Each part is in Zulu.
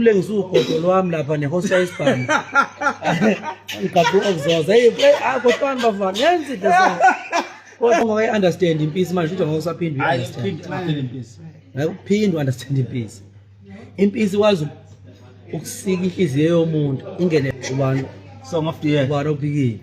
ukulengisa ugodo lwami lapha nehosta isibhamu ngigaqu okuzoza kodwani bafana yenza into kodwa ngokuyi-understand impisi manje ukuthi ngokusaphinde uphinde u-understand impisi. Impisi wazi ukusika inhliziyo yomuntu ingene ubani song of the year ubani ophikile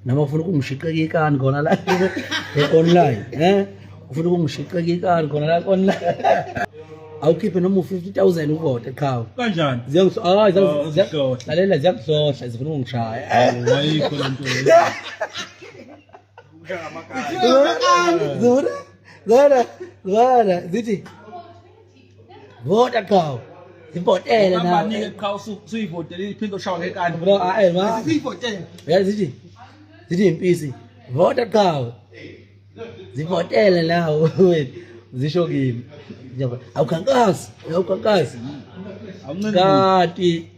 nama ufuna ukungishiqeka ikani khona la online ufuna ukungishiqeka ikani khona la online awukhiphe noma u50,000 uvota eqhawe kanjani lalela ziyakuhlohla zifuna ungishaya ayikho lento Zora zithi vota qhawe zivotele na abanike qhawe suyivotele iphinde ushawa ngekani bro sivotele yazi zithi impisi vota qhawe zivotele nawe wena zisho kimi awukhankasi kati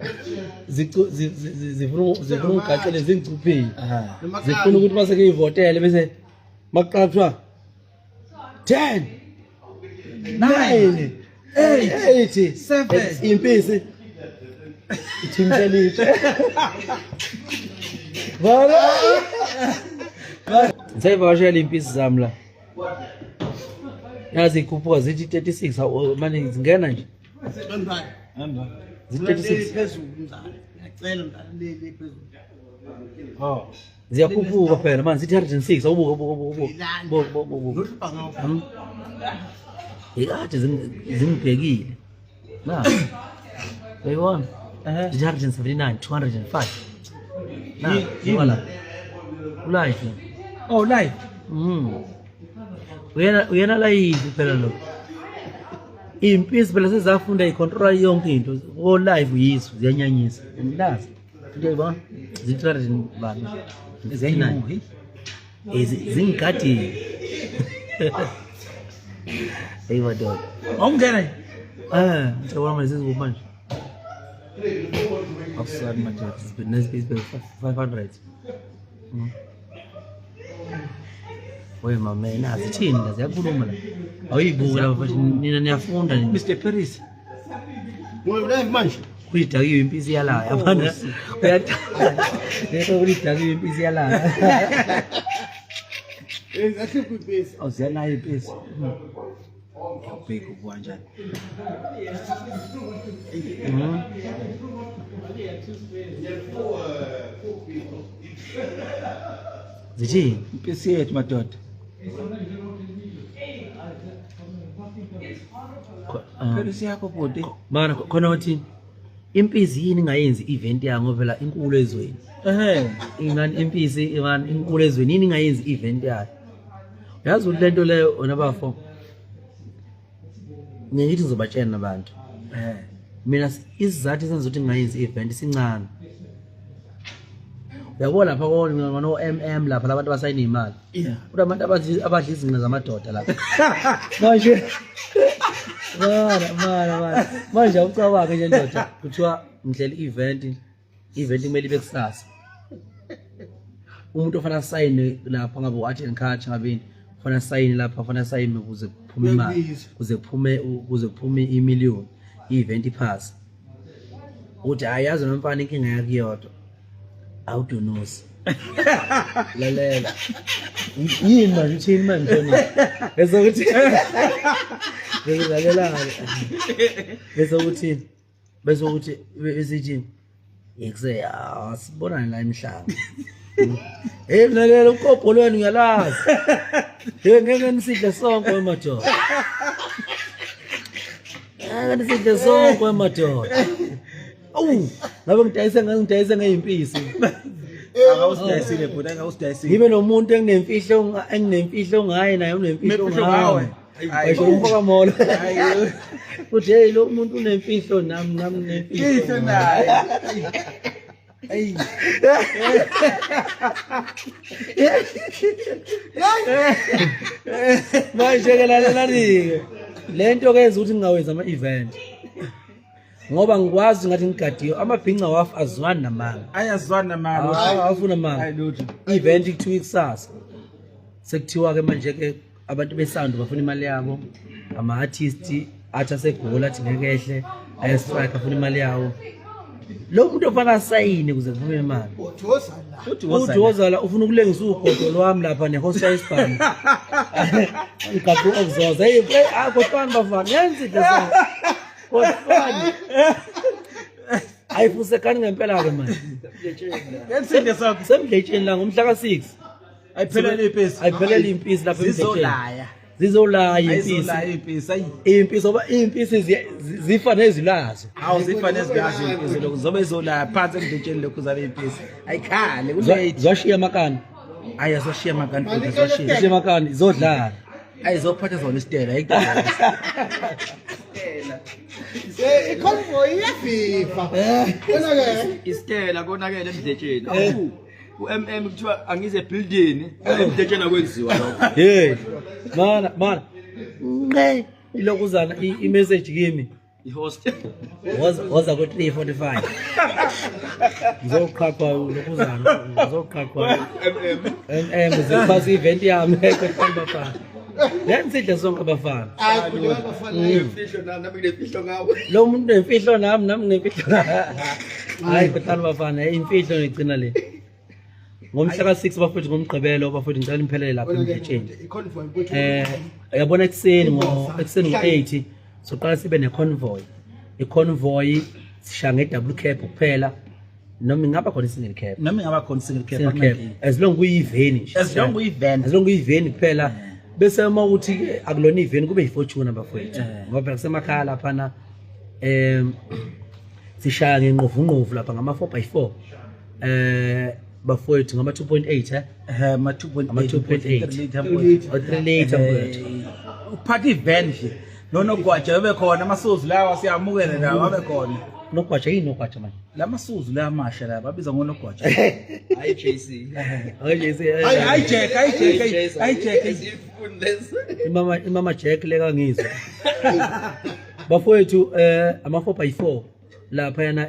zifuna ungigacele zingicuphile zifuna ukuthi mase kuyivotele bese maqhathwa 10 9 8 7 impisi ithimselile bala sayivashela impisi zami la yazi ikhuphuka zithi 36 manje zingena nje zithi 36 ngiyacela mdala le phezulu ziyakhuphuka phela manje zithi 106 awubuka ikade zingibhekile na uyibona 179 205 na wala live live uyena live phela lo impisi phela sezafunda icontrol yonke into live yizo ziyanyanyisa umlazi uyibona zithi bani ziyanyanyisa zingigadi hey madoda awungena ngicabanga manje sizikuphi manje awusali madoda nespace 500 Oye mama nazi thini la ziyakhuluma la awuyibuka lapha nina niyafunda Mr Paris live manje kuyidakiwe impisi yala yabona uyathanda kuyidakiwe impisi yala ahluphe impisi awuziyalayo impisi ubheka kanjani zithi impisi yethu madoda Paris yakho bodi bana khona uthini impisi yini ingayenzi event yango phela inkulu ezweni ingani impisi imani inkulu ezweni yini ingayenzi event yayo yazi ukuthi lento leyo ona bafo ngiyithi ngizobatshela nabantu mina isizathu senza ukuthi ngingayenzi event sincane uyabona lapha kona no MM lapha labantu abasayina imali ukuthi abantu abadla izinqa zamadoda lapha manje manje awucabanga nje ndoda kuthiwa ngihlela event kumele ibe kusasa umuntu ofana sign lapha ngabe u-attend card ngabini ufana sign lapha ufana sign ukuze kuphume imali ukuze kuphume imillion i-event ipass uthi ayazi nomfana inkinga yakhe yodwa awudonosi lalela yini manje uthini manje ngishona ezokuthi ngizalalela besokuthi besithi yekuse sibonana la emhlanga mlalela ukopho lwenu uyalazi ngeke nisidle sonke emadoda ngeke nisidle sonke emadoda ngabe ngidayise ngeyimpisi awusidayisile bhuti awusidayisile ngibe nomuntu enginemfihlo ngaye naye unemfihlo ngawe ayisho umfoka molo uthi hey lo muntu unemfihlo nami nemfihlo naye manje ke lalela-ke lento ke yenza ukuthi ngingawenza ama-event ngoba ngikwazi ngathi ngigadiwe amabhinca wafu azwani namanga ayazwana namanga awafuna manga event kuthiwa ikusasa sekuthiwa ke manje ke abantu besound bafuna imali yabo, ama-artist athi asegoli athi ngeke ehle ayestrike afuna imali yawo. Lo muntu ofana asayine ukuze kuphume imali. Uthi wozala ufuna ukulengisa ugodo lwami lapha ne-hostile spam. Ngikaphi ukuzoza kodwani bafana yenza into zabo kodwani ayifusekani ngempela-ke manje Yensinde sakho. semdletsheni la ngomhla ka-6 Ayiphelele ipesi. ayiphelele impisi lapha Zizolaya. zizolaya impisi Ayizolaya ipesi. Ayi. impisi ngoba impisi zifa nezilazo. Awuzifanele zigazi impisi lokho zobe izolaya phansi emdetsheni lokho zabe ipesi. Ayikhale kulate. Zwashiya amakani Ayazoshiya makani futhi zoshiya. zashiya amakani zodlala Ayizophatha zona isitela ayikudala. Convoy iyafifa. Konake. Istela konakele emdletsheni. Awu uMM kuthiwa angize building emdletsheni akwenziwa lokho. hey mana nqe ilokhuzana i-message kimi ihost woza ku-3:45 ngizoqhaqwa lokhuzana ngizoqhaqwa ziphasa i-event yami kodwani bafana lensidle sonke abafana imfihlo nami nginefihlo ngawe. lo muntu nemfihlo nami nginemfihlo hayi kodwani bafana imfihlo ngigcina le ngomhla ka-6 bafowethu ngomgqibelo bafowethu ngicela imphelele lapha emdletsheni. Convoy Yabona ekuseni ngo-8 soqala sibe ne-convoy. I-convoy sishaya nge-double cab kuphela noma ingaba khona i-single cab. Nami ngaba khona single cap. Single cab as long kuyi-veni nje. As long kuyi-van. As long kuyi-veni kuphela bese uma ukuthi akulona i-veni kube yi-fortune bafowethu ngoba phela kusemakhaya laphana sishaya ngenqovunqovu lapha ngama-4x4 bafowethu ngama 2.8 ma 2.8 ama 2.8 3 liter uphatha ivan nje nonogwaja bebe khona amasuzu lawa siyamukela nawo abe khona nogwaja yini nogwaja manje lamasuzu la amasha la babiza ngonogwaja IJC. ayijeke imama Jack leka ngizwa bafowethu ama 4x4 lapha yana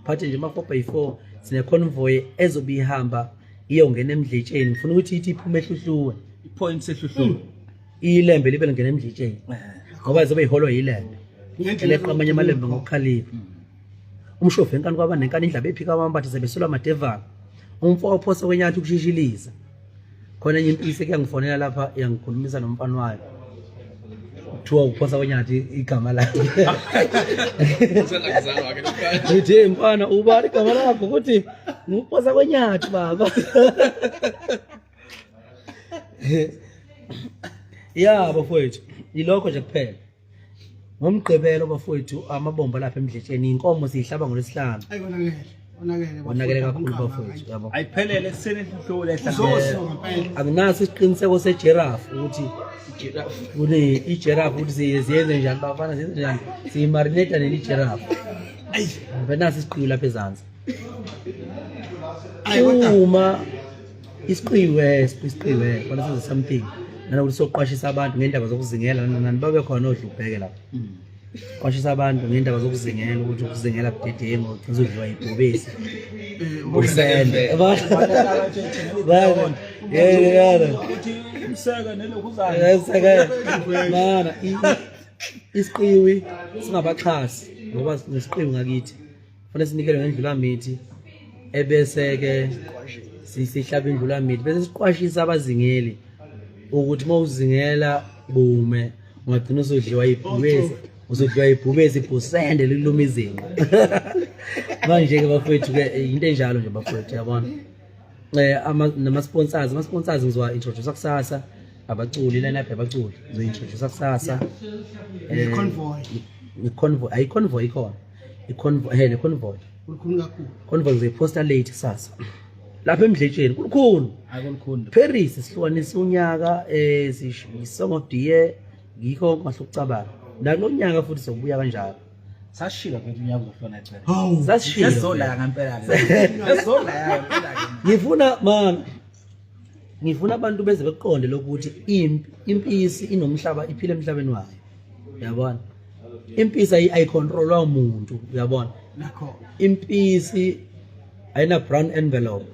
phathe nje ama 4x4 sine convoy ezobe ihamba iyongena emdletsheni ngifuna ukuthi ithi iphume ehluhluwe ipoint sehluhluwe ilembe libe lingena emdletsheni ngoba izobe iholwa yilembe eleqa amanye amalembe ngokukhalipha umshofu enkani kwaba nenkani indlaba ephika amambathi sebeselwa amadevana umfo ophosa kwenyathi ukushishiliza khona enye impisi kuyangifonela lapha yangikhulumisa nomfana wayo kuthiwa uphosa kwenyathi igama lakhe ngithi mfana ubani igama lakho ukuthi nguphosa kwenyathi baba ya bafowethu ilokho nje kuphela ngomgqibelo bafowethu amabomba lapha emdletsheni inkomo siyihlaba ngolesihlanu onakele kakhulu bafowethu yabo ayiphelele ekuseni ehluhluwe ehlangene akunaso isiqiniseko se-giraffe ukuthi kune i-giraffe ukuthi siyenze njani bafana siyenze njani siyimarinate neli-giraffe benaso isiqiwu lapha ezansi uma isiqiwe kona senze something nanokuthi soqwashisa abantu ngendaba zokuzingela nani babe khona odlubheke lapha qwashisa abantu ngendaba zokuzingela ukuthi ukuzingela budedengu ugcina udliwa ibhubesi usende ukuthi umseka nelokhuzana mana isiqiwi singabaxhasi ngoba nesiqiwi ngakithi kufanele sinikelwe ngendlulamithi ebese-ke sihlaba indlulamithi bese siqwashisa abazingeli ukuthi uma uzingela bume ungagcina uzodliwa ibhubesi ibhusende liluma izinqa manje-ke bafowethu-ke into enjalo nje bafowethu yabona nama-sponsors ngizowa-introduce kusasa abaculi line-up yabaculi ngizoyi-introduce kusasa i-convoy ayi-convoy ikhona ne-convoy ngizoyi-posta late kusasa lapha emdletsheni kulukhulu Paris sihlukanisa unyaka song of the year ngikho ngahle ukucabanga nalo nyaka futhi sokubuya kanjalo sashila mfethu unyaka uzohlona ephela sasishilo ezolaya ngempela ezolaya ngempela ngifuna abantu beze beqonde lokuthi impisi inomhlaba iphila emhlabeni wayo uyabona impisi ayicontrolwa umuntu uyabona impisi ayina brown envelope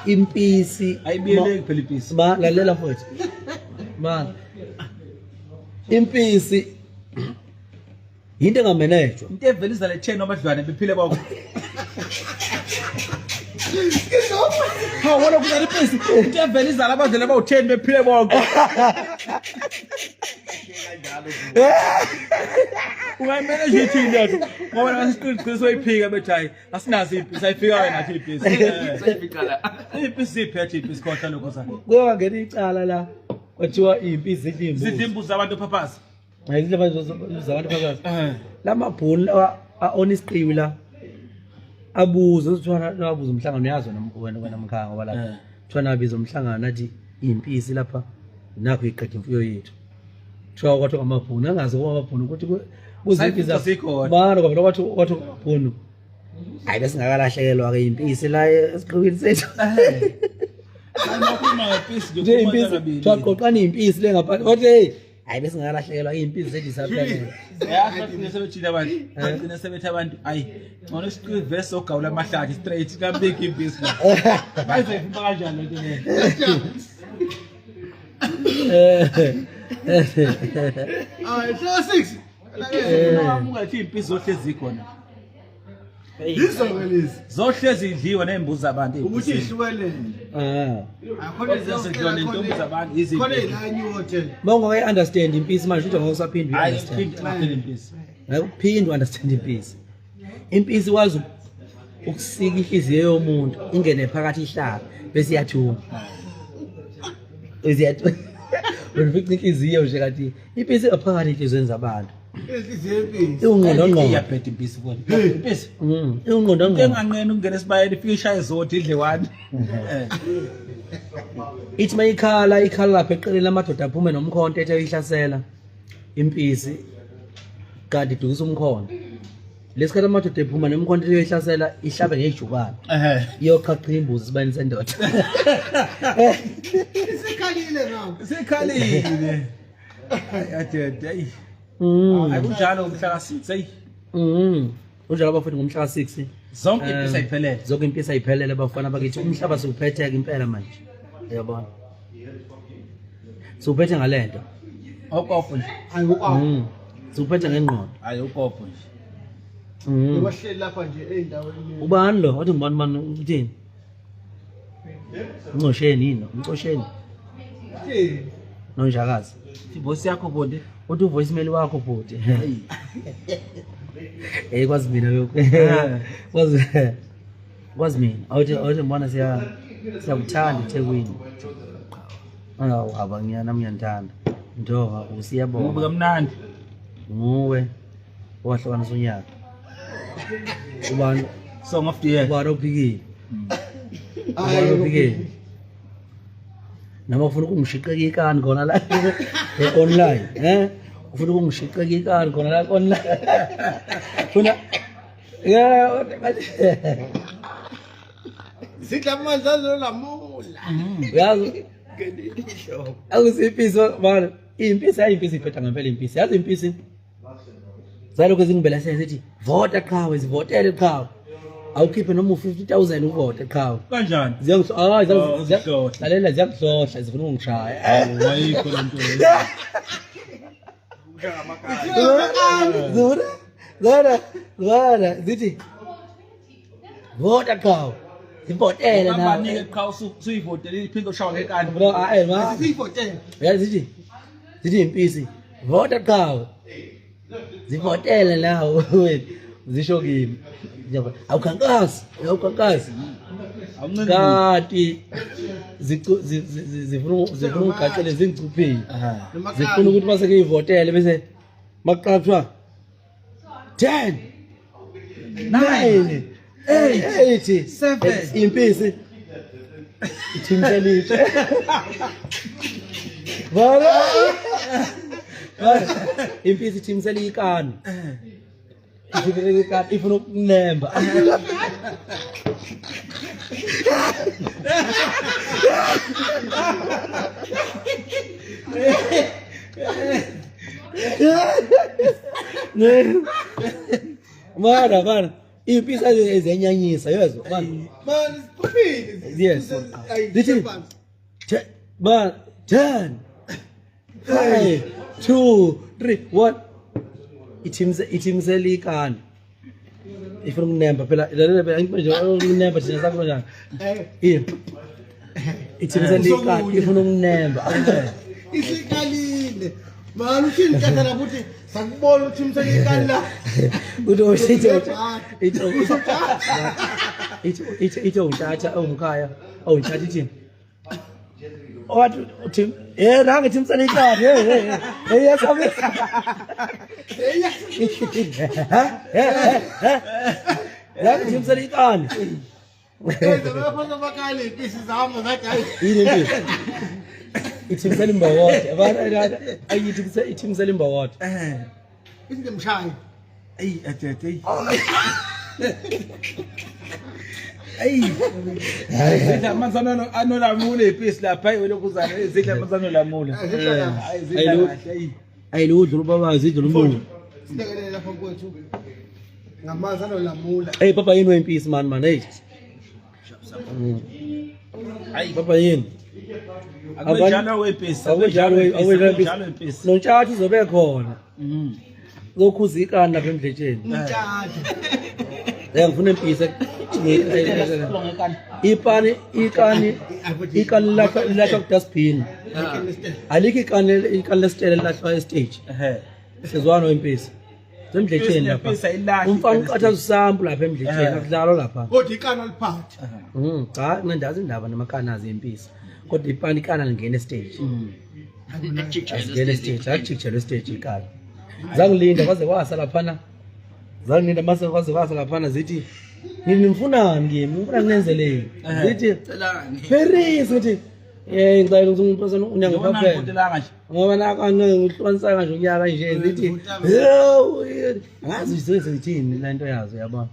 impisi ayibiyeleki phela impisi lalela mfowethu Man. Impisi into engamanejwa. Into evelisa le chain abadlwane bephile bonke. Ha wona kunale impisi. Into evelisa labadlwane abawu10 bephile bonke. Ungayimele nje ithini yathu ngoba nasiqiniso soyiphika bethi hayi asinazi impisi ayifika wena nathi impisi. Sayifika la. Impisi iphethe impisi khotha lokho sana. Kuyoba ngena icala la kwathiwa impisi idimbuzi. Sidimbuza abantu phaphasi. Ayidle zabantu phakathi. Lamabhunu honestly la abuza uthwana nabuza umhlangano yazo wena mkhanga ngoba lapha uthwana abiza umhlangano athi impisi lapha nakho iqedwe imfuyo yethu. Thiwa kwathi amabhunu angazi kwamabhunu ukuthi kuziphiza bani ngoba kwathi amabhunu hayi bese ngakalahlekelwa ke impisi la esiqhubini sethu. Ayinokhuluma ngempisi nje impisi thaqoqana impisi lengaphansi othi hey hayi bese ngakalahlekelwa impisi zethu saphelele. Yaqina sebethile abantu agcina sebethe abantu ayi ngcono isiqi verse ogawula amahlathi straight kabeki impisi la bayizefuna kanjani lento le Hlala 6. ungathi impisi zohlezi khona Izongelisi. zohlezi idliwa nembuzi zabantu Ukuthi ihlukene. Akhona izidliwa nentombi zabantu izinto khona ilanyi hotel. Bonke understand impisi manje uthi ngokusaphindwe hayi understand. impisi Ukuphindwa understand impisi. Impisi wazi ukusika inhliziyo yomuntu ingene phakathi ihlala bese iyathuma. Uziyathuma. Uyifica inhliziyo nje kanti impisi aphakathi inhliziyweni zabantu. Inhliziyo empisi. Ungqondo iyaphethe impisi kodwa impisi ungqondo enganqena ukungena esibayeni ifika ishaye izodi idle wani ithi mayikhala lapha eqeleni lamadoda aphume nomkhonto ethe uyihlasela impisi kanti dukusa umkhonto lesikhathi amadoda ephuma nomkhonto ethe uyihlasela ihlabe ngejubane iyoqhaqha imbuzi sibani sendoda Isikhalile ngapha. sekhalile ayadede ayi akunjalo umhla ka6 ayi unjalo abafundi ngomhla ka6 zonke impisi ayiphelele zonke impisi ayiphelele abafana bakithi umhlaba siwuphetheke impela manje uyabona siwuphethe ngalento okopho nje Ayikho. siwuphethe ngengqondo hayi okopho nje Ubahleli lapha nje ey'ndaweni. ubani lo wathi ngubani mani uthini uncosheni yini uncosheni Thini? nonjakazi ivoice yakho bonde uthi uvoicemail wakho bhuti kwazi mina lokho kwazi mina awuthi mbona siyakuthanda eThekwini haba nami ngiyanthanda ndoba usiyabona ubuka mnandi nguwe owahlukanisa unyaka ubani song of the year ubani ophikile ubani ophikile noma ufuna ukungishiqeka ikani khona la online ufuna ukungishiqeka ikani khona la online ufuna Sidla amandla azolamula. yazi akusiphiso bana impisi ayimpisi iphetha ngempela impisi yazi impisi zalokho zingibela sithi vota qhawe zivotele qhawe awukhiphe noma u50,000 uvote qhawe kanjani lalela ziyakuhlohla zifuna ungishaya ayikho lento zora zithi vota qhawe zivotele na abanike qha usuyivotele iphinde ushawa ngekani bro ma Siyivotele. yazi zithi impisi vota qhawe zivotele nawe wena zisho kimi awukhankasi kanti zifuna ungigatshele zingicuphile zifuna ukuthi mase kuyivotele bese maqaphwa 10 9 8 7 impisi ithimselile bala impisi ithimsele ikani ifuna ukunemba Mara impisi ezenyanyisa yezwa Man, stupid. yes zithi ba 10 5 2 3 1 ithimsela ikani ifuna ukunemba phela lalela nje ukunemba thina sakho njani ithimsela ikani ifuna ukunemba isikalile manje uthini tata lapho uthi sakubona uthimsela ikani la ito uthatha umkhaya awuthatha ithini wathi uthi nange thimsela ikani yasabisa nange thimsela ikani Baphaza bakale impisi zami zathi hayi yini impisi ithimsela imbawoti abantu ayithi ithimsela imbawoti isingemshayi atete zidla amanzi anolamula ipisi lapha uKhuzani zidla amanzi anolamula ayiludla ubabazi idla umuntu silekelele lapha kwethu ngamanzi anolamula hey papa yini wempisi man hey papa yini akunjalo wepisi akunjalo wempisi nontshathu uzobe khona uzokhuza ikani lapha emdletsheni umtshathu ngifuna impisi ikani lahlwa kudustbin alikho ikani lesitele lahlwa estage sezwana wempisi emdletsheni lapha umfana uqatha usampu lapha emdletsheni akudlalwa lapha kodwa ikana liphathe cha ngindazi indaba namakanazi empisi kodwa ikana lingena estage akujikijela stage ikani zangilinda kwaze kwasa laphana zangilinda mase kwaze kwasa laphana zithi ngimfunani kimi ngifuna kunenzeleni zithi Paris ngithi ngicela ukuthi umuntu unyanga kwaphela ngoba nakanye ngihlukanisa kanje unyaka nje zithi ngazi sezithini lento yazo yabona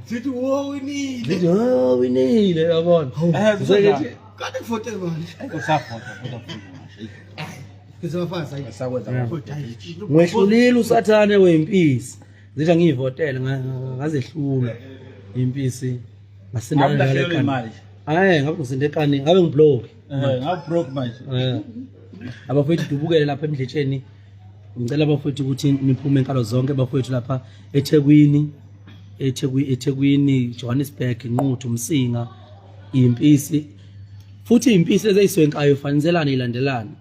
sithi winile zithi winile yabona kanti kufote manje usafota ngizofasa sakwenza ngwehlulile usathane wempisi zithi ngiyivotele ngazehlula impisi ngasindalela imali ngabe ngisinde ekani ngabe ngiblock ngabroke manje abafowethu dubukele lapha emdletsheni ngicela abafowethu ukuthi niphume enkalo zonke abafowethu lapha eThekwini Johannesburg inquthu umsinga impisi futhi impisi ezayiswenkayo faniselana ilandelana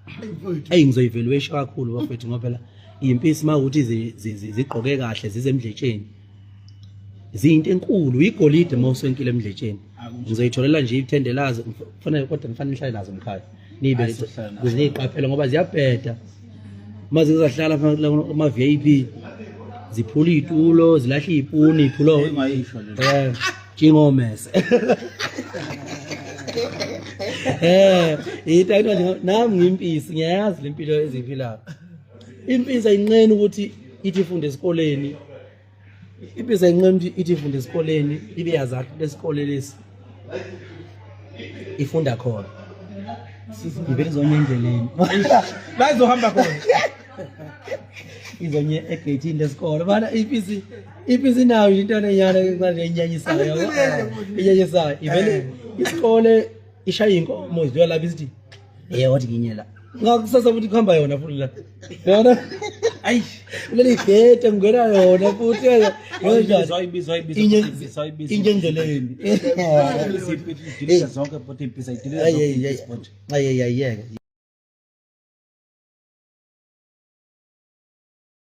ngizoyivaluation kakhulu bafowethu ngoba phela impisi mawukuthi zigqoke kahle zizemdletsheni zinto enkulu igolide mawuswenkile emdletsheni ngizoyitholela nje ithendelazi kufanele kodwa ngifanele nihlale nazo ekhaya nibe kuziqaphela ngoba ziyabheda maze ngizahlala ama VIP ziphula itulo zilahla ipuni iphulo jingomese ithayino nami ngimpisi ngiyazi lempilo eziphilayo impisi ayincane ukuthi ithi ifunde esikoleni impisi ayincane ukuthi ithi ifunde esikoleni ibe yazathi lesikole lesi ifunda khona ivele zonye endleleni la izohamba khona izonye egate lesikole bana impisi nayo into enyana enyanyisayo enyanyisayo ivele isikole ishaya inkomo izwe lapha isithi wathi nginyela ngakusasa ukuthi kuhamba yona futhi la yona ayi leli gate ngena yona futhi inye endleleni zonke but impisa idile ayeyeyeke